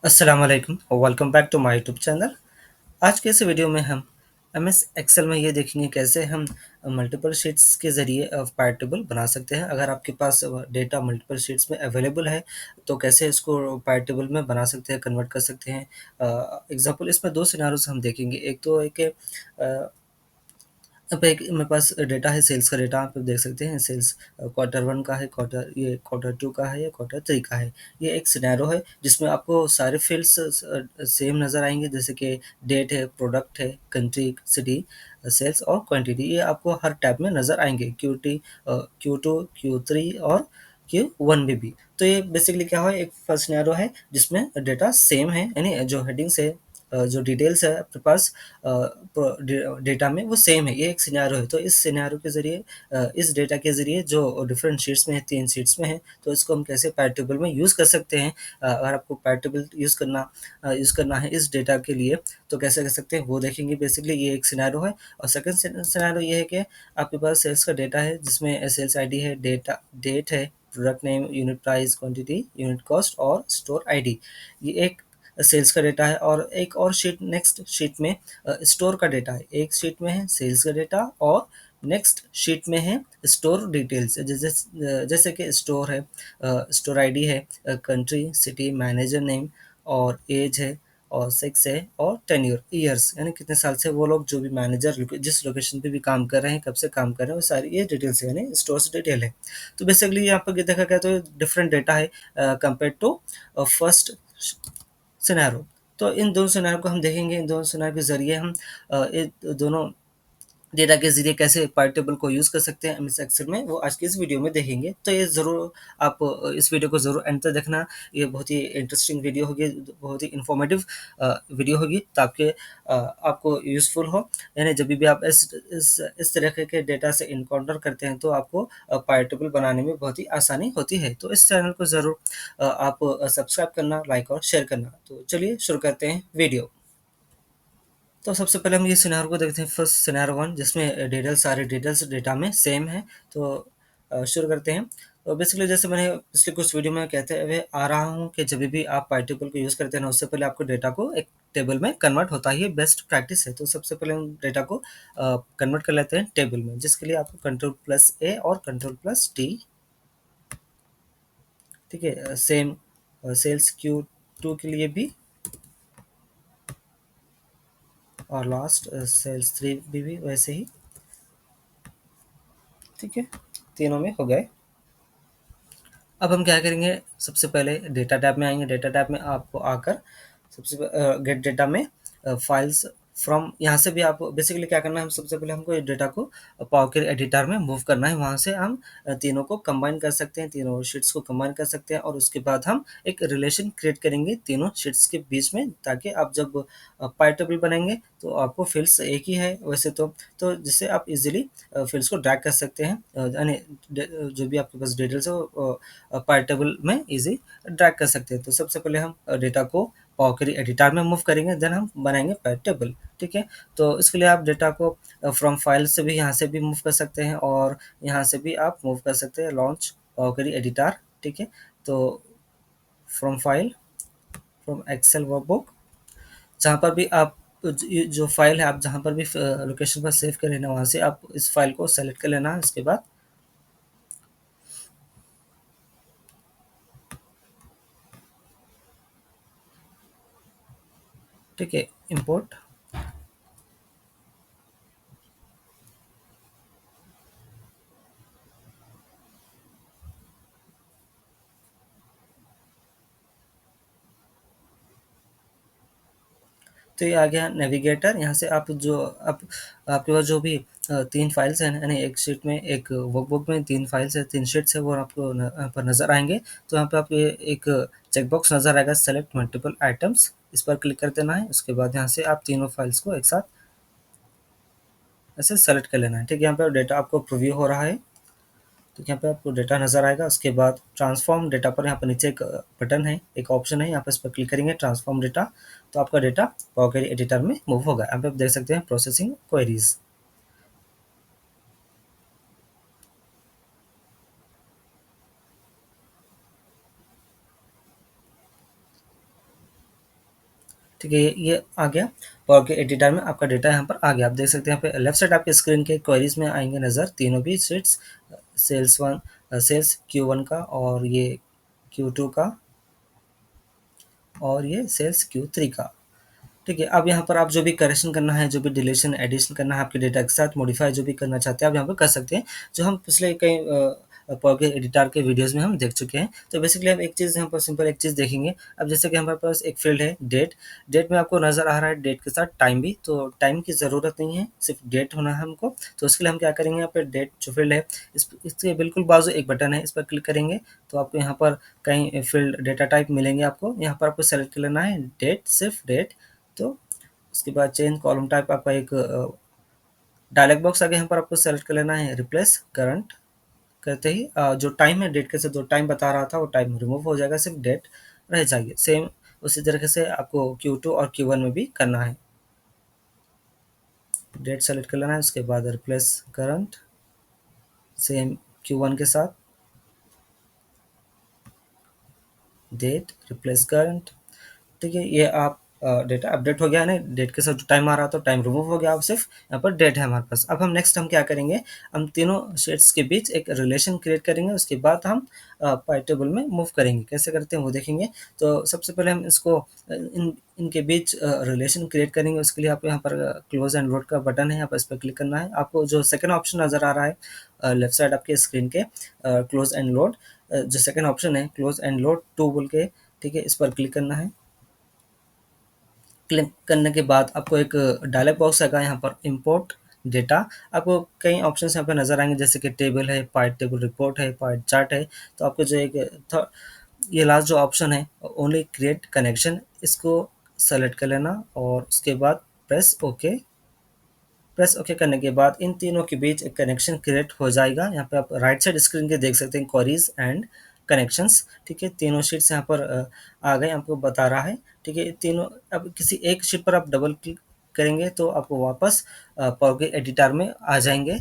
अस्सलाम वालेकुम और welcome back to my YouTube channel. आज के इस वीडियो में हम एमएस एक्सेल में ये देखेंगे कैसे हम मल्टीपल शीट्स के ज़रिए पावर टेबल बना सकते हैं। अगर आपके पास डेटा मल्टीपल शीट्स में अवेलेबल है तो कैसे इसको पावर टेबल में बना सकते हैं, कन्वर्ट कर सकते हैं। एग्जांपल इसमें दो सिनारियोस हम देखेंगे। एक तो एक अब एक मेरे पास डेटा है, सेल्स का डेटा आप देख सकते हैं। सेल्स क्वार्टर वन का है, क्वार्टर टू का है या क्वार्टर थ्री का है। ये एक सिनेरियो है जिसमें आपको सारे फील्ड्स सेम नज़र आएंगे, जैसे कि डेट है, प्रोडक्ट है, कंट्री, सिटी, सेल्स और क्वांटिटी। ये आपको हर टैब में नज़र आएंगे, Q2, Q3 और Q1 में भी। तो ये बेसिकली क्या है, एक फर्स्ट सिनेरियो है जिसमें डेटा सेम है, यानी जो हेडिंग्स है, जो डिटेल्स है आपके पास डेटा में वो सेम है। ये एक सिनेरियो है। तो इस सिनेरियो के ज़रिए इस डेटा के ज़रिए जो डिफरेंट शीट्स में है, 3 शीट्स में है, तो इसको हम कैसे पावर टेबल में यूज़ कर सकते हैं। अगर आपको पावर टेबल यूज़ करना है इस डेटा के लिए तो कैसे कर सकते हैं वो देखेंगे। बेसिकली ये एक सिनेरियो है। और सेकंड सिनेरियो ये है कि आपके पास सेल्स का डेटा है जिसमें सेल्स आईडी है, डेट है, product name, unit price, quantity, unit cost और स्टोर आईडी। ये एक सेल्स का डेटा है। और एक और शीट, नेक्स्ट शीट में स्टोर का डेटा है। एक शीट में है सेल्स का डेटा और नेक्स्ट शीट में है स्टोर डिटेल्स, जैसे जैसे कि स्टोर है, स्टोर आईडी है, कंट्री, सिटी, मैनेजर नेम और एज है और सेक्स है और टेन्योर, ईयर्स यानी कितने साल से वो लोग, जो भी मैनेजर जिस लोकेशन पे भी काम कर रहे हैं, कब से काम कर रहे हैं, वो सारी ये डिटेल्स है, यानी स्टोर्स डिटेल है। तो बेसिकली यहाँ पर देखा गया तो डिफरेंट डेटा है कंपेयर टू फर्स्ट सिनेरियो। तो इन दोनों सिनेरियो को हम देखेंगे। इन दोनों सिनेरियो के ज़रिए हम ये दोनों डेटा के ज़रिए कैसे पावर टेबल को यूज़ कर सकते हैं एमएस एक्सेल में, वो आज की इस वीडियो में देखेंगे। तो ये ज़रूर आप इस वीडियो को ज़रूर एंड तक देखना। ये बहुत ही इंटरेस्टिंग वीडियो होगी, बहुत ही इन्फॉर्मेटिव वीडियो होगी, ताकि आपको यूज़फुल हो। यानी जब भी आप इस तरह के डेटा से इनकाउंटर करते हैं तो आपको पावर टेबल बनाने में बहुत ही आसानी होती है। तो इस चैनल को ज़रूर आप सब्सक्राइब करना, लाइक और शेयर करना। तो चलिए शुरू करते हैं वीडियो। तो सबसे पहले हम ये सिनेरियो को देखते हैं, फर्स्ट सिनेरियो वन, जिसमें सारे डिटेल्स डेटा में सेम है। तो शुरू करते हैं। तो बेसिकली जैसे मैंने पिछले कुछ वीडियो में कहते हुए आ रहा हूँ कि जब भी आप पार्टिकल को यूज़ करते हैं ना, उससे पहले आपको डेटा को एक टेबल में कन्वर्ट होता ही बेस्ट प्रैक्टिस है। तो सबसे पहले हम डेटा को कन्वर्ट कर लेते हैं टेबल में, जिसके लिए आपको कंट्रोल+A और कंट्रोल+T, ठीक है। सेम सेल्स Q2 के लिए भी और लास्ट सेल्स थ्री भी वैसे ही, ठीक है। तीनों में हो गए। अब हम क्या करेंगे, सबसे पहले डेटा टैब में आएंगे। डेटा टैब में आपको आकर सबसे गेट डेटा में फाइल्स फ्रॉम, यहाँ से भी आप बेसिकली क्या करना है, हम सबसे पहले हमको डेटा को पावर क्वेरी एडिटर में मूव करना है। वहाँ से हम तीनों को कंबाइन कर सकते हैं, तीनों शीट्स को कंबाइन कर सकते हैं। और उसके बाद हम एक रिलेशन क्रिएट करेंगे तीनों शीट्स के बीच में, ताकि आप जब पाई टेबल बनाएंगे तो आपको फील्ड्स एक ही है वैसे तो जिससे आप इजीली फील्ड्स को ड्रैग कर सकते हैं। यानी जो भी आपके पास डिटेल्स है वो पाई टेबल में इजी ड्रैग कर सकते हैं। तो सबसे पहले हम डेटा को पावर क्वेरी एडिटर में मूव करेंगे, देन हम बनाएंगे पाई टेबल, ठीक है। तो इसके लिए आप डेटा को फ्रॉम फाइल से भी, यहाँ से भी मूव कर सकते हैं और यहाँ से भी आप मूव कर सकते हैं, लॉन्च पावर क्वेरी एडिटर, ठीक है। तो from file, from Excel workbook, जहाँ पर भी आप ये जो फाइल है, आप जहाँ पर भी लोकेशन पर सेव कर लेना, वहाँ से आप इस फाइल को सेलेक्ट कर लेना। इसके बाद ठीक है, इंपोर्ट। तो ये आ गया नेविगेटर। यहाँ से आप जो आप आपके पास जो भी 3 फाइल्स हैं, यानी एक शीट में, एक वर्कबुक में 3 फाइल्स है, 3 शीट्स है, वो आपको यहाँ पर नज़र आएँगे। तो यहाँ पे आपको ये एक चेक बॉक्स नज़र आएगा, सेलेक्ट मल्टीपल आइटम्स, इस पर क्लिक कर देना है। उसके बाद यहाँ से आप तीनों फाइल्स को एक साथ ऐसे सेलेक्ट कर लेना है, ठीक है। यहाँ पे डेटा आपको प्रीव्यू हो रहा है, तो यहाँ पे आपको डेटा नज़र आएगा। उसके बाद ट्रांसफॉर्म डेटा पर यहाँ पर नीचे एक बटन है, एक ऑप्शन है, यहाँ पर इस पर क्लिक करेंगे, ट्रांसफॉर्म डेटा। तो आपका डेटा पावर क्वेरी एडिटर में मूव होगा। यहाँ पे आप देख सकते हैं प्रोसेसिंग क्वेरीज। ठीक है, ये आ गया। पावर के एडिटर में आपका डेटा यहाँ पर आ गया। आप देख सकते हैं यहाँ पे लेफ्ट साइड आपके स्क्रीन के क्वेरीज में आएंगे नज़र तीनों भी sheets, sales one, sales Q1 का, और ये Q2 का, और ये सेल्स Q3 का। ठीक है, अब यहाँ पर आप जो भी करेक्शन करना है, जो भी डिलीशन एडिशन करना है आपके डेटा के साथ, मॉडिफाई जो भी करना चाहते हैं आप यहाँ पर कर सकते हैं, जो हम पिछले कई पॉकेट एडिटर के वीडियोस में हम देख चुके हैं। तो बेसिकली हम एक चीज़ यहाँ पर सिंपल एक चीज़ देखेंगे। अब जैसे कि हमारे पास एक फील्ड है डेट, डेट में आपको नज़र आ रहा है डेट के साथ टाइम भी, तो टाइम की ज़रूरत नहीं है, सिर्फ डेट होना है हमको। तो उसके लिए हम क्या करेंगे, यहाँ पे डेट जो फील्ड है, इसके बिल्कुल बाजू एक बटन है, इस पर क्लिक करेंगे तो आपको यहाँ पर कई फील्ड डेटा टाइप मिलेंगे। आपको यहाँ पर आपको सेलेक्ट कर लेना है डेट, सिर्फ डेट। तो उसके बाद चेंज कॉलम टाइप आपका एक डायलॉग बॉक्स आगे, यहाँ पर आपको सेलेक्ट कर लेना है रिप्लेस करंट। करते ही जो टाइम है डेट के साथ जो टाइम बता रहा था वो टाइम रिमूव हो जाएगा, सिर्फ डेट रह जाएगी। सेम उसी तरीके से आपको Q2 और Q1 में भी करना है। डेट सेलेक्ट कर लेना है, उसके बाद रिप्लेस करंट, सेम Q1 के साथ डेट रिप्लेस करंट। ठीक है, ये आप डेटा अपडेट हो गया ना, डेट के साथ जो टाइम आ रहा था टाइम रिमूव हो गया, अब सिर्फ यहाँ पर डेट है हमारे पास। अब हम नेक्स्ट हम क्या करेंगे, हम तीनों शीट्स के बीच एक रिलेशन क्रिएट करेंगे, उसके बाद हम पाई टेबल में मूव करेंगे। कैसे करते हैं वो देखेंगे। तो सबसे पहले हम इसको इनके बीच रिलेशन क्रिएट करेंगे। उसके लिए आप यहाँ पर क्लोज एंड लोड का बटन है, यहाँ पर इस पर क्लिक करना है। आपको जो सेकेंड ऑप्शन नज़र आ रहा है लेफ्ट साइड आपके स्क्रीन के, क्लोज एंड लोड, जो सेकेंड ऑप्शन है क्लोज एंड लोड टू बोल के, ठीक है, इस पर क्लिक करना है। क्लिक करने के बाद आपको एक डायलॉग बॉक्स आएगा, यहाँ पर इंपोर्ट डेटा। आपको कई ऑप्शंस यहाँ पे नज़र आएंगे, जैसे कि टेबल है, पाई टेबल रिपोर्ट है, पाई चार्ट है। तो आपको जो एक ये लास्ट जो ऑप्शन है ओनली क्रिएट कनेक्शन, इसको सेलेक्ट कर लेना और उसके बाद प्रेस ओके। प्रेस ओके करने के बाद इन तीनों के बीच एक कनेक्शन क्रिएट हो जाएगा। यहाँ पे आप राइट साइड स्क्रीन के देख सकते हैं क्वेरीज एंड कनेक्शंस। ठीक है, तीनों शीट्स यहाँ पर आ गए, आपको बता रहा है। ठीक है, तीनों, अब किसी एक शीट पर आप डबल क्लिक करेंगे तो आपको वापस पावर एडिटर में आ जाएंगे।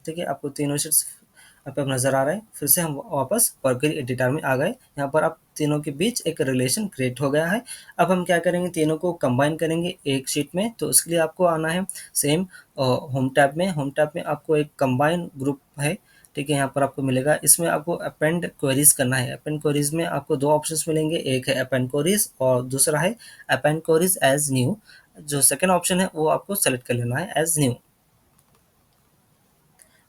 ठीक है, आपको तीनों शीट्स यहाँ पे अब नज़र आ रहा है। फिर से हम वापस पावर एडिटर में आ गए। यहाँ पर आप तीनों के बीच एक रिलेशन क्रिएट हो गया है। अब हम क्या करेंगे, तीनों को कंबाइन करेंगे एक शीट में। तो उसके लिए आपको आना है सेम होम टैब में। होम टैब में आपको एक कंबाइन ग्रुप है, ठीक है, यहाँ पर आपको मिलेगा। इसमें आपको अपेंड क्वेरीज करना है। अपेंड क्वेरीज में आपको दो ऑप्शंस मिलेंगे, एक है अपेंड क्वेरीज और दूसरा है अपेंड क्वेरीज एज न्यू। जो सेकेंड ऑप्शन है वो आपको सेलेक्ट कर लेना है एज न्यू।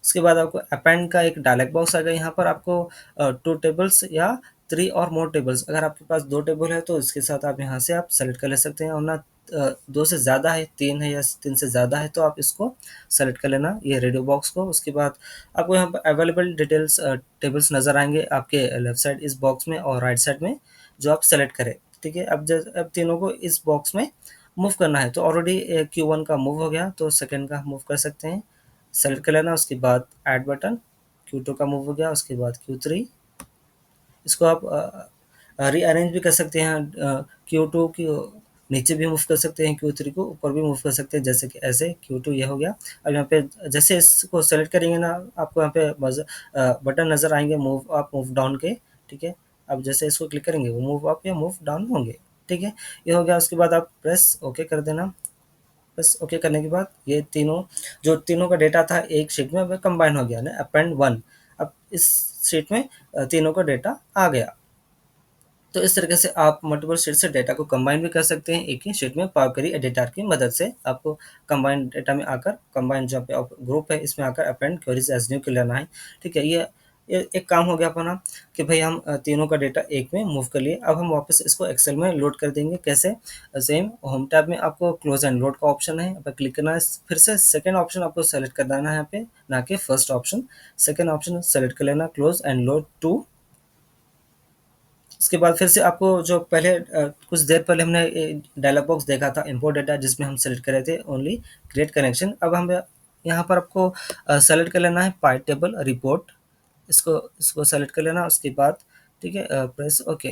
उसके बाद आपको अपेंड का एक डायलॉग बॉक्स आएगा। यहाँ पर आपको टू टेबल्स या थ्री और मोर टेबल्स, अगर आपके पास दो टेबल है तो इसके साथ आप यहाँ से आप सेलेक्ट कर ले सकते हैं, और ना दो से ज़्यादा है, तीन है या तीन से ज़्यादा है तो आप इसको सेलेक्ट कर लेना, ये रेडियो बॉक्स को। उसके बाद आपको यहाँ पर अवेलेबल डिटेल्स टेबल्स नज़र आएंगे आपके लेफ्ट साइड इस बॉक्स में और राइट साइड में, जो आप सेलेक्ट करें। ठीक है, अब तीनों को इस बॉक्स में मूव करना है। तो ऑलरेडी Q1 का मूव हो गया, तो सेकेंड का मूव कर सकते हैं, सेलेक्ट कर लेना। उसके बाद ऐड बटन, Q2 का मूव हो गया, उसके बाद Q3। इसको आप रीअरेंज भी कर सकते हैं, Q2 की नीचे भी मूव कर सकते हैं, Q3 को ऊपर भी मूव कर सकते हैं, जैसे कि ऐसे। Q2 ये हो गया। अब यहाँ पे जैसे इसको सेलेक्ट करेंगे ना, आपको यहाँ पे बटन नज़र आएंगे मूव अप मूव डाउन के। ठीक है, अब जैसे इसको क्लिक करेंगे वो मूव अप या मूव डाउन होंगे। ठीक है, ये हो गया। उसके बाद आप प्रेस ओके कर देना। बस ओके करने के बाद ये तीनों, जो तीनों का डेटा था एक शीट में, वह कंबाइन हो गया ना, अपेंड वन। अब इस शीट में तीनों का डेटा आ गया। तो इस तरीके से आप मल्टीपल शीट से डेटा को कंबाइन भी कर सकते हैं एक ही शीट में। पावर क्वेरी एडिटर की मदद से आपको कंबाइन डेटा में आकर, कंबाइन जो पे ग्रुप है इसमें आकर अपेंड क्वेरीज एज न्यू कर लेना है। ठीक है, ये एक काम हो गया अपना कि भाई हम तीनों का डेटा एक में मूव कर लिए। अब हम वापस इसको एक्सेल में लोड कर देंगे। कैसे, सेम होम टैब में आपको क्लोज एंड लोड का ऑप्शन है, यहाँ पर क्लिक करना है। फिर से सेकेंड ऑप्शन आपको सेलेक्ट कर देना है यहाँ पे, ना कि first option. Second option select कर लेना, क्लोज एंड लोड टू। उसके बाद फिर से आपको जो पहले कुछ देर पहले हमने डायलॉग बॉक्स देखा था इंपोर्ट डेटा, जिसमें हम सेलेक्ट कर रहे थे ओनली क्रिएट कनेक्शन। अब हम यहाँ पर आपको सेलेक्ट कर लेना है पाई टेबल रिपोर्ट। इसको इसको सेलेक्ट कर लेना। उसके बाद ठीक है, प्रेस ओके।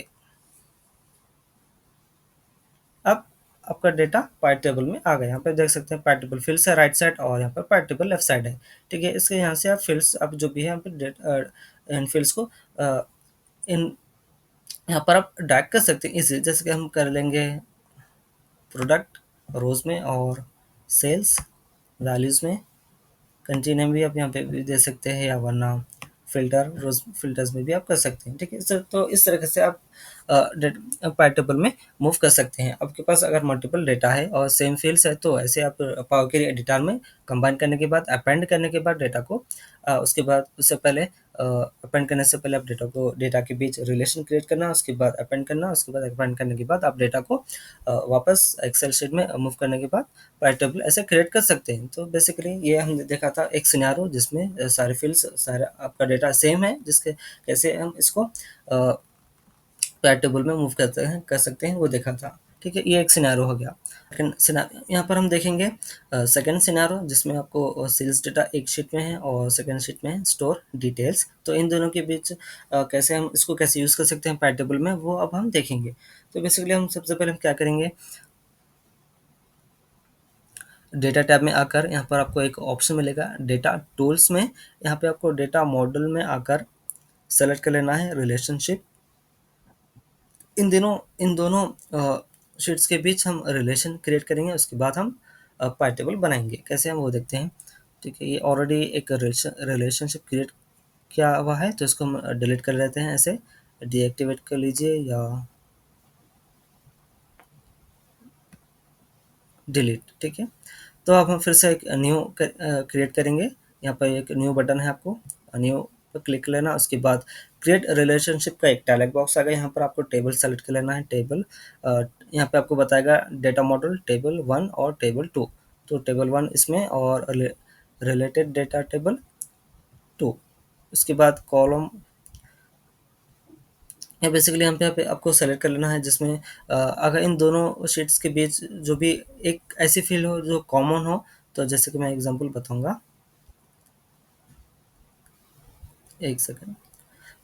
अब आपका डेटा पाई टेबल में आ गया। यहाँ पे देख सकते हैं पाई टेबल फिल्स है राइट साइड, और यहाँ पर पाई टेबल लेफ्ट साइड है। ठीक है, इसके यहाँ से आप फिल्स, आप जो भी है यहाँ पे इन फिल्स को इन यहाँ पर आप ड्रैग कर सकते हैं इसी, जैसे कि हम कर लेंगे प्रोडक्ट रोज़ में, और सेल्स वैल्यूज़ में। कंटिन्यू भी आप यहाँ पे भी दे सकते हैं, या वरना फ़िल्टर रोज़ फ़िल्टर्स में भी आप कर सकते हैं, ठीक है सर। तो इस तरीके से आप पाई टेबल में मूव कर सकते हैं। आपके पास अगर मल्टीपल डेटा है और सेम फील्ड्स है, तो ऐसे आप पावर क्वेरी एडिटर में कंबाइन करने के बाद, अपेंड करने के बाद डेटा को उसके बाद उससे पहले अपेंड करने से पहले आप डेटा के बीच रिलेशन क्रिएट करना, उसके बाद अपेंड करना, उसके बाद अपेंड करने के बाद आप डेटा को वापस एक्सेल शीट में मूव करने के बाद पाई टेबल ऐसे क्रिएट कर सकते हैं। तो बेसिकली ये हमने देखा था एक सिनेरियो जिसमें सारे फील्ड्स, सारा आपका डेटा सेम है, जिसके कैसे हम इसको पाई टेबल में मूव कर सकते हैं, वो देखा था, ठीक है। ये एक सिनेरियो हो गया। सेकंड सिनेरियो यहाँ पर हम देखेंगे, सेकंड सिनेरियो जिसमें आपको सेल्स डेटा एक शीट में है और सेकंड शीट में है स्टोर डिटेल्स। तो इन दोनों के बीच कैसे हम इसको कैसे यूज़ कर सकते हैं पाई टेबल में, वो अब हम देखेंगे। तो बेसिकली हम सबसे पहले हम क्या करेंगे, डेटा टैब में आकर यहाँ पर आपको एक ऑप्शन मिलेगा डेटा टूल्स में। यहाँ पे आपको डेटा मॉडल में आकर सेलेक्ट कर लेना है रिलेशनशिप। इन दोनों शीट्स के बीच हम रिलेशन क्रिएट करेंगे, उसके बाद हम पाई टेबल बनाएंगे। कैसे हम वो देखते हैं, ठीक है। ये ऑलरेडी एक रिलेशनशिप क्रिएट किया हुआ है, तो इसको हम डिलीट कर लेते हैं, ऐसे डीएक्टिवेट कर लीजिए या डिलीट, ठीक है। तो अब हम फिर से एक न्यू क्रिएट करेंगे। यहाँ पर एक न्यू बटन है, आपको न्यू पर क्लिक लेना, उसके बाद क्रिएट रिलेशनशिप का एक डायलॉग बॉक्स आ गया। यहाँ पर आपको टेबल सेलेक्ट कर लेना है। टेबल यहाँ पे आपको बताएगा डेटा मॉडल टेबल 1 और टेबल 2। तो टेबल 1 इसमें और रिलेटेड डेटा टेबल 2। उसके बाद कॉलम, या बेसिकली यहाँ पे आपको सेलेक्ट कर लेना है, जिसमें अगर इन दोनों शीट्स के बीच जो भी एक ऐसी फील्ड हो जो कॉमन हो। तो जैसे कि मैं एग्जांपल बताऊंगा, एक सेकंड।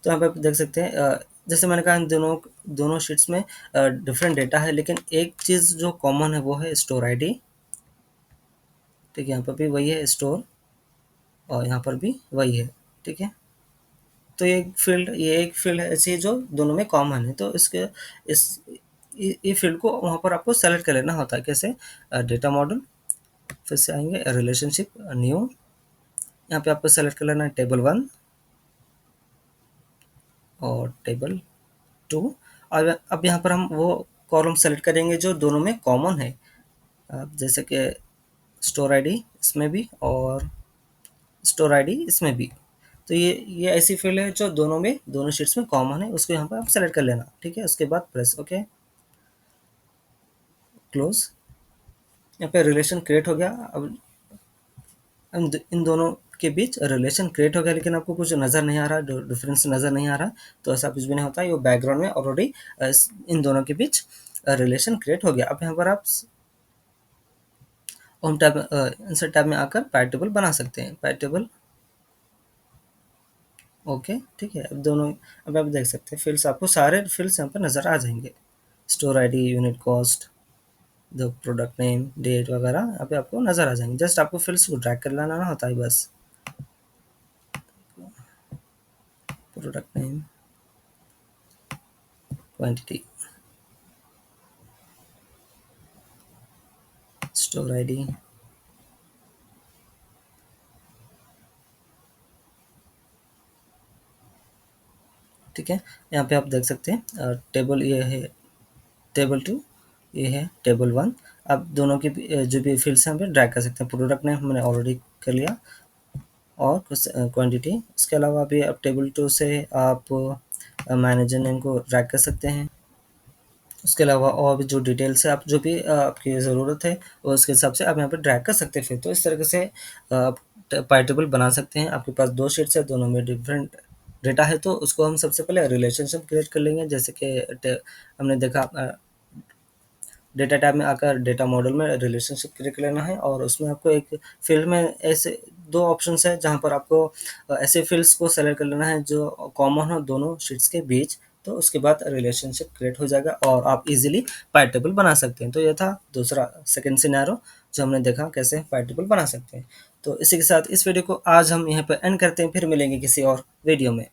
तो यहाँ पे आप देख सकते हैं, जैसे मैंने कहा इन दोनों दोनों शीट्स में डिफरेंट डेटा है, लेकिन एक चीज़ जो कॉमन है वो है स्टोर आईडी, ठीक है। यहाँ पर भी वही है स्टोर, और यहाँ पर भी वही है, ठीक है। तो ये एक फील्ड है ऐसी जो दोनों में कॉमन है। तो इसके इस ये फील्ड को वहाँ पर आपको सेलेक्ट कर लेना होता है। कैसे, डेटा मॉडल, फिर से आएंगे रिलेशनशिप न्यू, यहाँ पे आपको सेलेक्ट कर लेना है टेबल 1 और टेबल 2। और अब यहाँ पर हम वो कॉलम सेलेक्ट करेंगे जो दोनों में कॉमन है, जैसे कि स्टोर आईडी इसमें भी और स्टोर आईडी इसमें भी। तो ये ऐसी फील्ड है जो दोनों शीट्स में कॉमन है, उसको यहाँ पर आप सेलेक्ट कर लेना, ठीक है। उसके बाद प्रेस ओके, क्लोज। यहाँ पे रिलेशन क्रिएट हो गया। अब इन दोनों के बीच रिलेशन क्रिएट हो गया, लेकिन आपको कुछ नज़र नहीं आ रहा, डिफरेंस नज़र नहीं आ रहा। तो ऐसा कुछ भी नहीं होता, ये बैकग्राउंड में ऑलरेडी इन दोनों के बीच रिलेशन क्रिएट हो गया। अब यहाँ पर आप होम टैब, इंसर्ट टैब में आकर पाई टेबल बना सकते हैं। पाई टेबल ओके, ठीक है। अब आप देख सकते हैं फील्ड्स, आपको सारे फील्ड्स यहाँ पर नज़र आ जाएंगे। Store ID, unit cost, the product name, date वगैरह यहाँ पे आपको नज़र आ जाएंगे। जस्ट आपको फील्ड्स को ड्रैग कर लाना होता है बस। Product name, quantity, store ID, ठीक है। यहाँ पे आप देख सकते हैं टेबल ये है टेबल 2, ये है टेबल 1। आप दोनों की जो भी फील्ड्स हैं यहाँ पे ड्रैग कर सकते हैं। प्रोडक्ट नेम हमने ऑलरेडी कर लिया, और कुछ क्वांटिटी। इसके अलावा भी आप टेबल 2 से आप मैनेजर नेम को ड्रैग कर सकते हैं। उसके अलावा और भी जो डिटेल्स है, आप जो भी आपकी ज़रूरत है वो उसके हिसाब से आप यहाँ पे ड्रैग कर सकते हैं। फिर तो इस तरीके से आप पाई टेबल बना सकते हैं। आपके पास 2 शीट्स है, दोनों में डिफरेंट डेटा है, तो उसको हम सबसे पहले रिलेशनशिप क्रिएट कर लेंगे। जैसे कि हमने देखा, डेटा टैब में आकर डेटा मॉडल में रिलेशनशिप क्रिएट कर लेना है, और उसमें आपको एक फील्ड में ऐसे 2 ऑप्शंस है जहाँ पर आपको ऐसे फील्ड्स को सेलेक्ट कर लेना है जो कॉमन हो दोनों शीट्स के बीच। तो उसके बाद रिलेशनशिप क्रिएट हो जाएगा और आप इजीली पाई टेबल बना सकते हैं। तो ये था दूसरा सेकंड सिनेरियो जो हमने देखा कैसे पाई टेबल बना सकते हैं। तो इसी के साथ इस वीडियो को आज हम यहाँ पर एंड करते हैं, फिर मिलेंगे किसी और वीडियो में।